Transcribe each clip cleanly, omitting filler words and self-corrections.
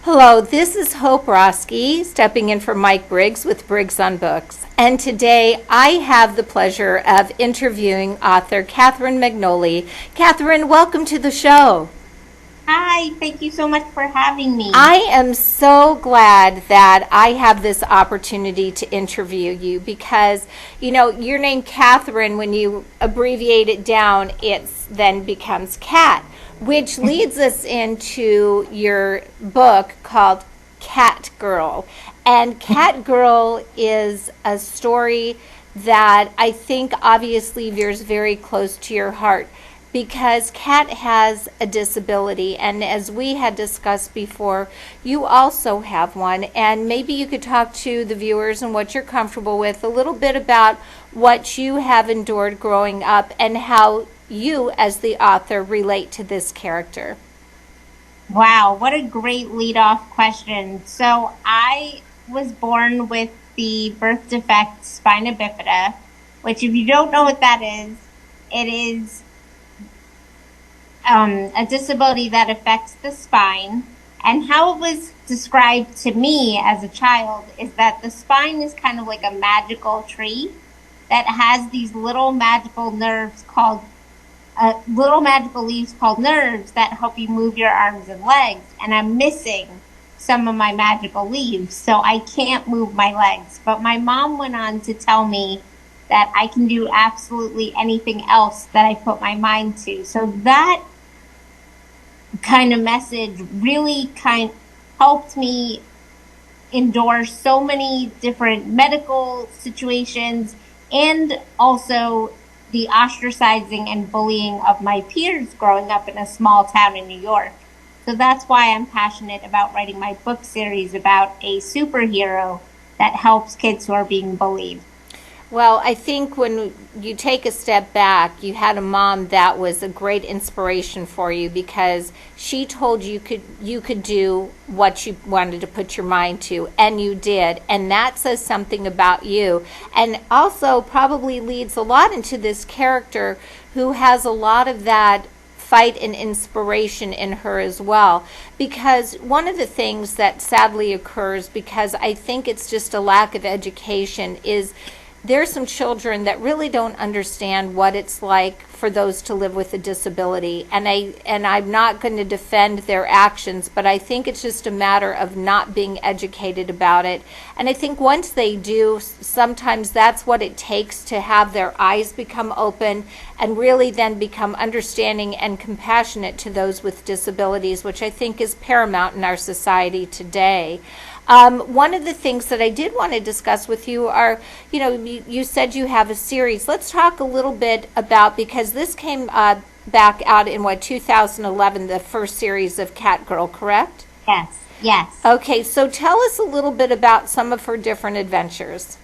Hello, this is Hope Roski stepping in for Mike Briggs with Briggs on Books. And today I have the pleasure of interviewing author Katherine Magnoli. Katherine, welcome to the show. Hi, thank you so much for having me. I am so glad that I have this opportunity to interview you because, your name Katherine, when you abbreviate it down, it then becomes Kat, which leads us into your book called Cat Girl. And Cat Girl is a story that I think obviously veers very close to your heart because Kat has a disability, and as we had discussed before, you also have one, and maybe you could talk to the viewers and what you're comfortable with a little bit about what you have endured growing up and how you as the author relate to this character. Wow, what a great lead-off question. So I was born with the birth defect spina bifida, which if you don't know what that is, it is a disability that affects the spine. And how it was described to me as a child is that the spine is kind of like a magical tree that has these little magical leaves called nerves that help you move your arms and legs. And I'm missing some of my magical leaves, so I can't move my legs. But my mom went on to tell me that I can do absolutely anything else that I put my mind to. So that kind of message really helped me endure so many different medical situations and also the ostracizing and bullying of my peers growing up in a small town in New York. So that's why I'm passionate about writing my book series about a superhero that helps kids who are being bullied. Well, I think when you take a step back, you had a mom that was a great inspiration for you because she told you could do what you wanted to put your mind to, and you did. And that says something about you. And also probably leads a lot into this character who has a lot of that fight and inspiration in her as well. Because one of the things that sadly occurs, because I think it's just a lack of education, is there's some children that really don't understand what it's like for those to live with a disability, and I'm not going to defend their actions, but I think it's just a matter of not being educated about it. And I think once they do, sometimes that's what it takes to have their eyes become open and really then become understanding and compassionate to those with disabilities, which I think is paramount in our society today. One of the things that I did want to discuss with you are, you said you have a series. Let's talk a little bit about, because this came back out in 2011, the first series of Cat Girl, correct? Yes, yes. Okay, so tell us a little bit about some of her different adventures.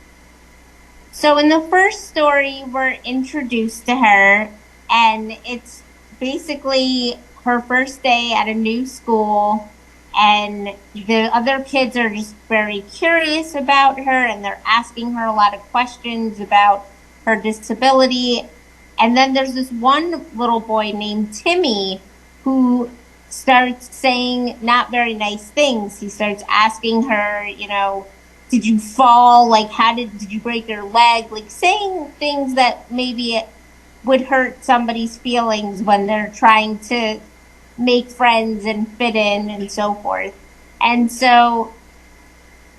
So in the first story, we're introduced to her, and it's basically her first day at a new school, and the other kids are just very curious about her, and they're asking her a lot of questions about her disability. And then there's this one little boy named Timmy who starts saying not very nice things. He starts asking her, did you fall? Like, did you break your leg? Like, saying things that maybe would hurt somebody's feelings when they're trying to make friends and fit in and so forth. And so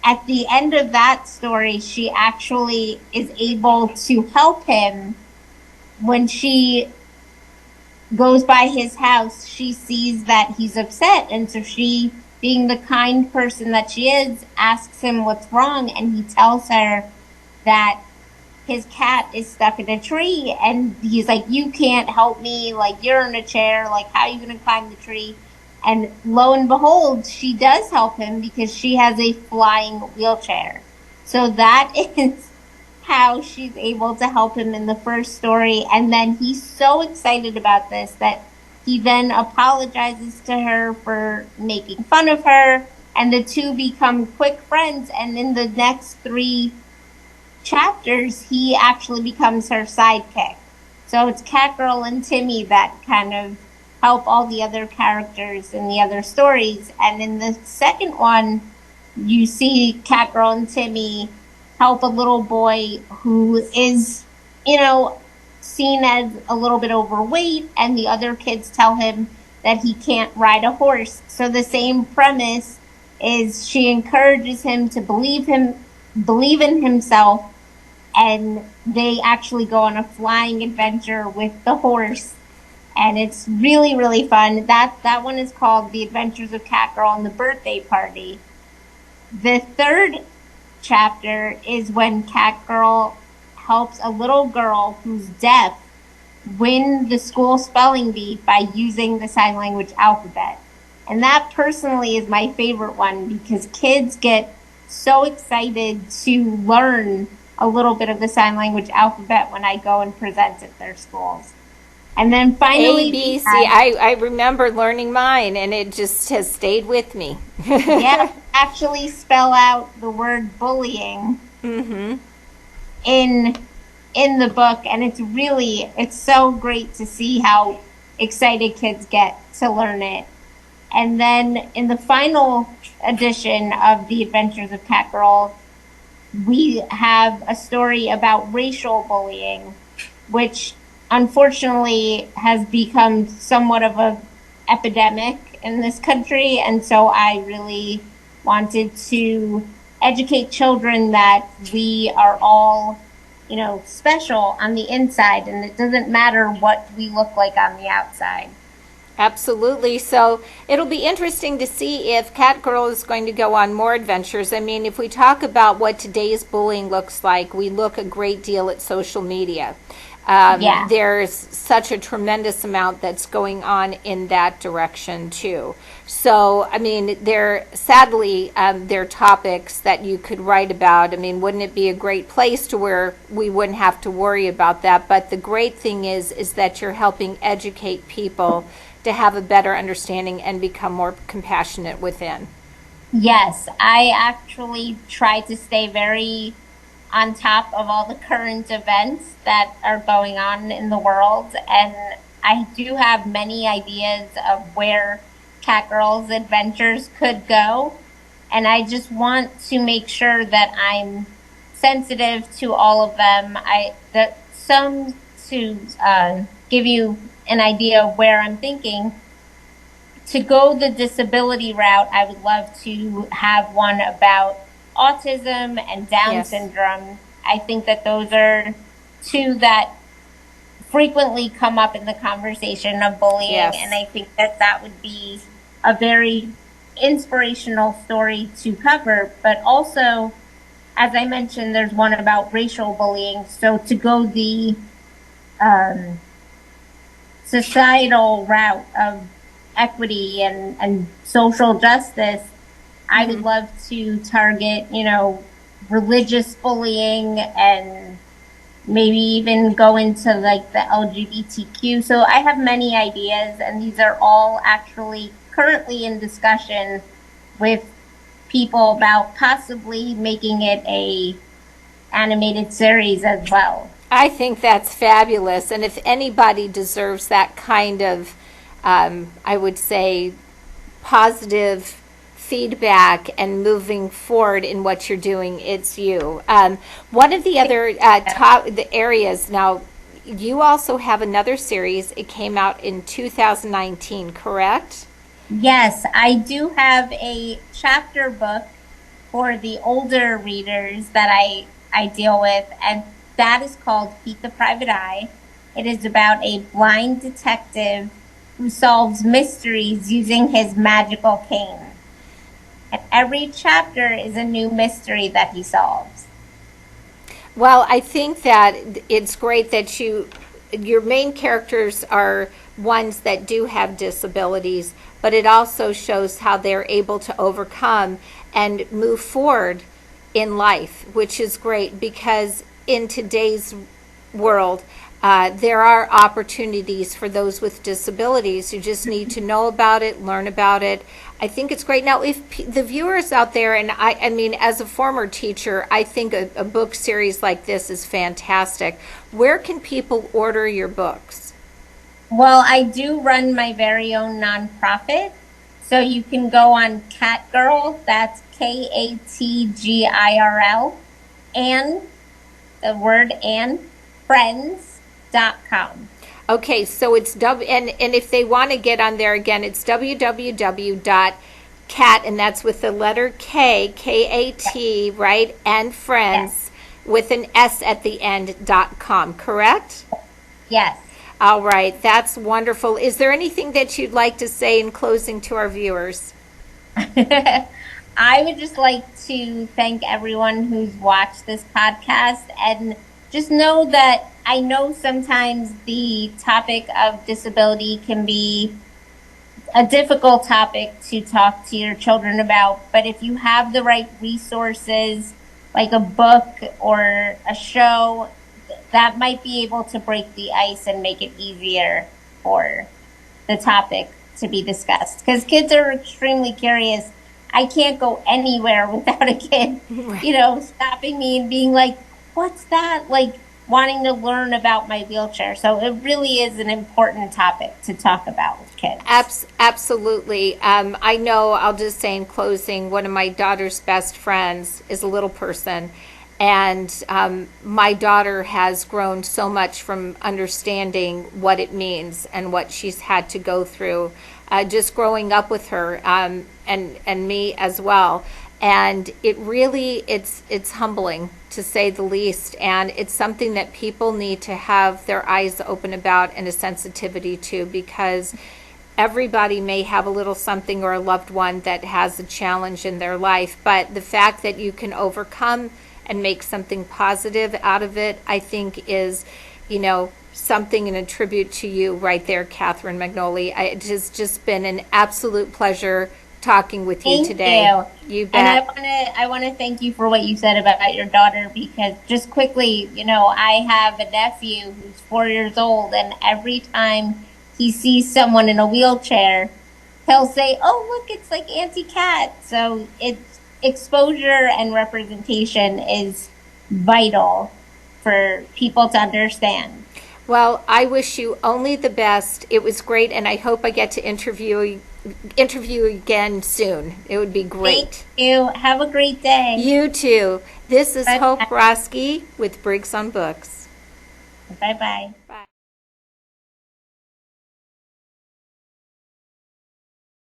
at the end of that story, she actually is able to help him. When she goes by his house, she sees that he's upset. And so she, being the kind person that she is, asks him what's wrong. And he tells her that his cat is stuck in a tree. And he's like, you can't help me. Like, you're in a chair. Like, how are you going to climb the tree? And lo and behold, she does help him because she has a flying wheelchair. So that is how she's able to help him in the first story. And then he's so excited about this that he then apologizes to her for making fun of her, and the two become quick friends. And in the next 3 chapters, he actually becomes her sidekick. So it's Catgirl and Timmy that kind of help all the other characters in the other stories. And in the second one, you see Catgirl and Timmy help a little boy who is, seen as a little bit overweight, and the other kids tell him that he can't ride a horse. So the same premise is she encourages him to believe in himself, and they actually go on a flying adventure with the horse. And it's really, really fun. That one is called The Adventures of Catgirl and the Birthday Party. The third chapter is when Catgirl helps a little girl who's deaf win the school spelling bee by using the sign language alphabet. And that personally is my favorite one because kids get so excited to learn a little bit of the sign language alphabet when I go and present at their schools. And then finally, A, B, C. I remember learning mine, and it just has stayed with me. yeah, actually spell out the word bullying in the book, and it's so great to see how excited kids get to learn it. And then in the final edition of The Adventures of Catgirl, we have a story about racial bullying, which unfortunately has become somewhat of an epidemic in this country. And so I really wanted to educate children that we are all, special on the inside, and it doesn't matter what we look like on the outside. Absolutely. So it'll be interesting to see if Catgirl is going to go on more adventures. I mean, if we talk about what today's bullying looks like, we look a great deal at social media. There's such a tremendous amount that's going on in that direction too. So, I mean, there are topics that you could write about. I mean, wouldn't it be a great place to where we wouldn't have to worry about that? But the great thing is that you're helping educate people to have a better understanding and become more compassionate within. Yes, I actually try to stay very on top of all the current events that are going on in the world. And I do have many ideas of where Catgirl's adventures could go. And I just want to make sure that I'm sensitive to all of them. To give you an idea of where I'm thinking, to go the disability route, I would love to have one about autism and Down syndrome. I think that those are two that frequently come up in the conversation of bullying, and I think that would be a very inspirational story to cover. But also, as I mentioned, there's one about racial bullying. So to go the societal route of equity and social justice, I would love to target, religious bullying and maybe even go into like the LGBTQ. So I have many ideas, and these are all actually currently in discussion with people about possibly making it a animated series as well. I think that's fabulous. And if anybody deserves that kind of, I would say, positive feedback and moving forward in what you're doing, it's you. One of the other the areas, now, you also have another series. It came out in 2019, correct? Yes, I do have a chapter book for the older readers that I deal with, and that is called Pete the Private Eye. It is about a blind detective who solves mysteries using his magical cane. And every chapter is a new mystery that he solves. Well, I think that it's great that your main characters are ones that do have disabilities, but it also shows how they're able to overcome and move forward in life, which is great because in today's world, there are opportunities for those with disabilities. You just need to know about it, learn about it. I think it's great. Now, if the viewers out there, and I mean, as a former teacher, I think a book series like this is fantastic. Where can people order your books? Well, I do run my very own nonprofit. So you can go on Catgirl, that's Katgirl, and the word and friends.com. Okay, so it's and if they want to get on there again, it's www.cat, and that's with the letter K, K-A-T, right? And Yes. friends with an S at the end.com, correct? Yes. All right, that's wonderful. Is there anything that you'd like to say in closing to our viewers? I would just like to thank everyone who's watched this podcast and just know that I know sometimes the topic of disability can be a difficult topic to talk to your children about, but if you have the right resources, like a book or a show, that might be able to break the ice and make it easier for the topic to be discussed. Because kids are extremely curious. I can't go anywhere without a kid, Right. stopping me and being like, what's that? Like wanting to learn about my wheelchair. So it really is an important topic to talk about with kids. Absolutely. I know, I'll just say in closing, one of my daughter's best friends is a little person. And my daughter has grown so much from understanding what it means and what she's had to go through, just growing up with her, and me as well. And it really, it's humbling to say the least, and it's something that people need to have their eyes open about and a sensitivity to, because everybody may have a little something or a loved one that has a challenge in their life, but the fact that you can overcome and make something positive out of it, I think is, something and a tribute to you right there, Katherine Magnoli. It has just been an absolute pleasure talking with you Thank today. you. You And bet. I wanna thank you for what you said about your daughter because just quickly, I have a nephew who's 4 years old, and every time he sees someone in a wheelchair, he'll say, "Oh, look, it's like Auntie Kat." So it's exposure and representation is vital for people to understand. Well, I wish you only the best. It was great, and I hope I get to interview again soon. It would be Thank great. you. Have a great day. You too. This is Bye Hope Broski with Briggs on Books. bye.